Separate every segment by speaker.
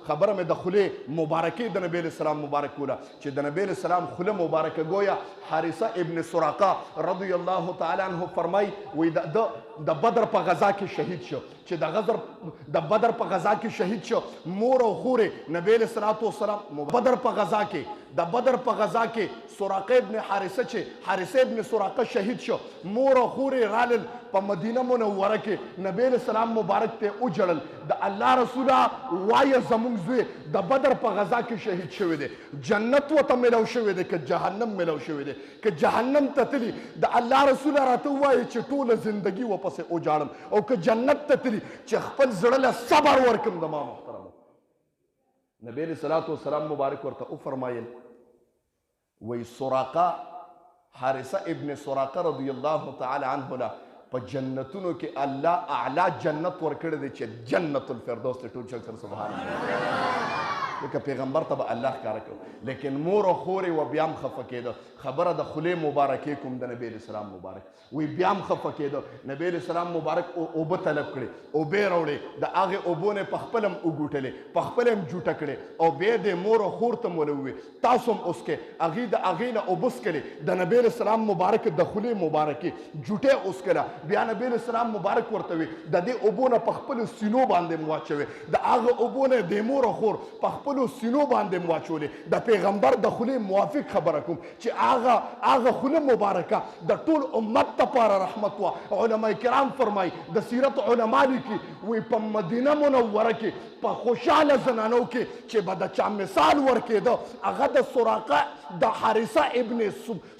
Speaker 1: خبره مې د خولې مبارکې د نبی السلام مبارک کوله چې د نبی السلام خوله مبارکه گویا حارثه ابن سراقه رضی الله تعالی عنه فرمای وی د بدر په غزا کې شهید شو چې د بدر په غزا کې شهید شو مور او خورې نبی السلام بدر په غزا کې د بدر په غزا کې سراقه ابن حارثه ابن سراقه شهید شو مور او خورې رالل په مدینه منوره کې نبی السلام مبارک ته وجړل د الله رسوله وایه زمونږ زوی د بدر په غزا کې شهید شوی دی جنت ورته میلاو شوی دی که جهنم میلاو شوی دی که جهنم ته تلي د الله رسوله راته ووایي چې ټوله زندګي ورپسې وجاړم او که جنت ته تلي چې خپل زړه له صبر ورکړم د ما محترمو نبی علیه الصلاة والسلام مبارک ورته وفرمایل وی سراقه حارثه ابن سراقه رضی الله تعالی عنه له په جنتونو کې الله اعلی جنت ورکړی دی چې جنت الفردوس ته ټول شک سره سبحان الله لکه پیغمبر ته به الله ښکاره کړو لیکن مور او خورې و بیا هم خفه کېده خبره د خولې مبارکې کوم د نبی علیه السلام مبارک وی بیا هم خفه کېده نبی علیه السلام مبارک اوبه طلب کړې اوبې راوړې د هغې اوبو نه په خپله هم وګوټلې په خپله هم جوټه کړې او بیا د مور او خور ته مو وویل تاسو هم وسکئ هغې د هغې نه اوبه څکلې د نبی علیه السلام مبارک د خولې مبارکې جوټې وسکله بیا نبی علیه السلام مبارک ورته وي د دې اوبو نه په خپلو سینو باندې مو واچوې د هغه اوبو نه د مور او خور په خپلو سینو باندې مو واچولې د پیغمبر د خولې موافق خبره کوم چې هغه خوله مبارکه د ټول امت لپاره رحمت وه علما کرام فرمایي د سیرت علما لیکي وی په مدینه منوره کې په خوشحاله زنانو کې چې به د چا مثال ورکېده هغه د سراقه د حارثه ابن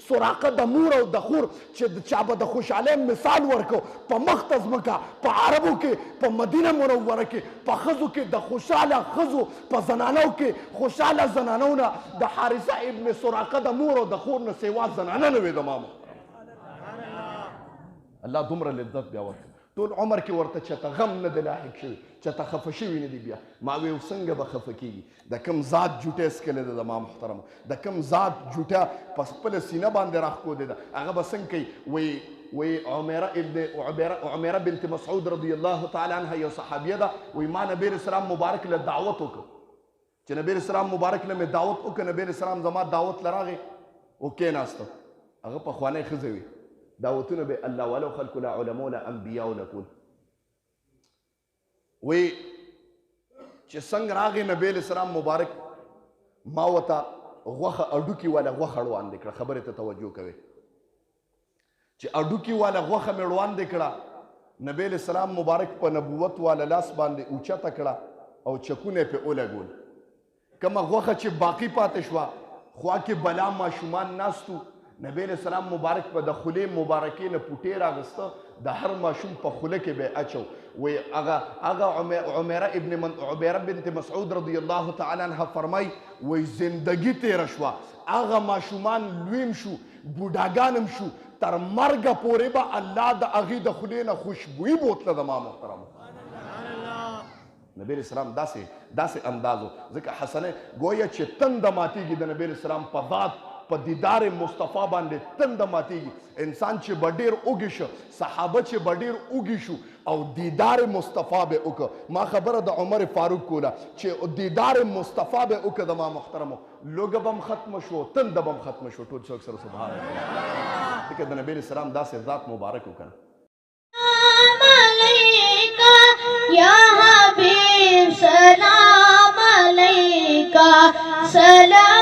Speaker 1: سراقه د مور او د خور چې د چا به د خوشحالۍ مثال ورکو په مخ ته ځمکه په عربو کې په مدینه منوره کې په ښځو کې د خوشحاله ښځو په زنانو کې خوشحاله زنانو نه د حارثه ابن سراقه د مور او د خور نه سوا زنانه نه وې د ما الله دومره لذت بیا ورکړ ټول عمر کې ورته چېته غم نه دی لاحق شوي چېته خفه شوي نه دي بیا ما وی څنګه به خفه کېږي د کوم ذات جوټه څکلې ده د ما محترمه د کوم ذات جوټه په خپله سینه باندې راښکودې ده هغه به څنګه کوي وی عمیره بنت مسعود رضی الله تعالی عنها یو صحابیه ده وی ما نبی السلام مبارک له دعوت وکړ چې نبی السلام مبارک له مې دعوت وکړ نبی السلام زما دعوت له راغی او کېناسته هغه پخوانی ښځه وي دعوتونه به الله ولو خلق لا علماء لا انبیاء لکون وی چې څنګه راغی نبی السلام مبارک ما ورته غوښه اډوکي والا غوښه وړاندې کړه خبرې ته توجه کوئ چې اډوکي والا غوښه مې وړاندې کړه نبی السلام مبارک په نبوت والا لاس باندې اوچته کړه او چکونه پې ولګول کومه غوښه چې باقی پاتې شوه خوا کې بلا ماشومان ناستو نبی علیہ السلام مبارک په د خولې مبارکې نه پوټې راغسته د هر ماشوم په خوله کې به اچو وی هغه عمیره بنت مسعود رضی الله تعالی عنها فرمای وی زندگی تیره شوه هغه ماشومان لویم شو بوډاګانم شو تر مرګه پورې به الله د هغې د خولې نه خوشبویي بوتله د ما محترمو نبی السلام داسې اندازو ځکه حسنه گویا چې تنده ماتېږي د نبی السلام په ذات په دیدار مصطفی باندې تنده ماتېږي انسان چې به ډېر اوږي شو صحابه چې به ډېر اوږي شو او دیدار مصطفی به وکړه ما خبره د عمر فاروق کوله چې دیدار مصطفی به وکړه د ما محترمو لوږه به هم ختمه شو تنده به هم ختمه شو ټول څوک سره سبحان الله ځکه د نبی السلام داسې ذات مبارک وکړه
Speaker 2: یا حبیب سلام علیکا سلام